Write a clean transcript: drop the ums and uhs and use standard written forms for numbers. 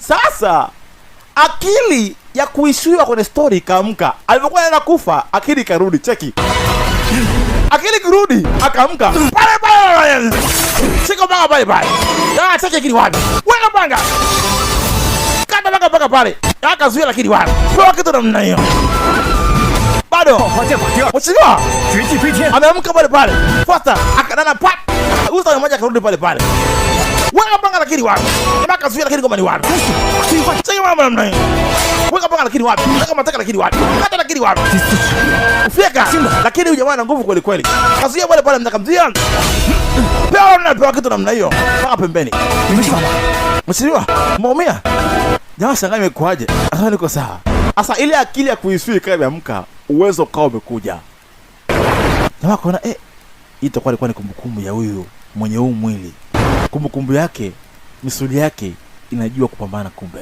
Sasa akili ya kuishiwa kwenye story ikaamka. Alipokuwa anaenda kufa, akili karudi. Cheki. Akili kurudi, akaamka. Pale. Shika banga pale. Cheki akili wapi? Weka banga. Kata banga pale. Akazuia lakini wapi? Kwa kitu namna hiyo. Bado. Mheshimiwa. Ameamka pale. Fasta akadana pap. Uso mmoja karudi pale. Weka banga lakini wapi? Nataka zuia lakini kama ni wapi? Cheki mama namna hiyo. Weka banga lakini wapi? Nataka mataka lakini wapi? Kata lakini wapi? Fika. Lakini huyu jamaa ana nguvu kweli kweli. Kazuia pale mtakamzia. Pewa kitu namna hiyo. Paka pembeni. Mheshimiwa, umeumia? Jamaa shangaa imekuaje? Sasa niko sawa. Sasa ile akili ya kuisui kama imeamka, uwezo ukao umekuja. Jamaa kaona hii itakuwa ilikuwa ni kumbukumbu ya huyu mwenye huu mwili. Kumbukumbu yake, misuli yake inajua kupambana kumbe.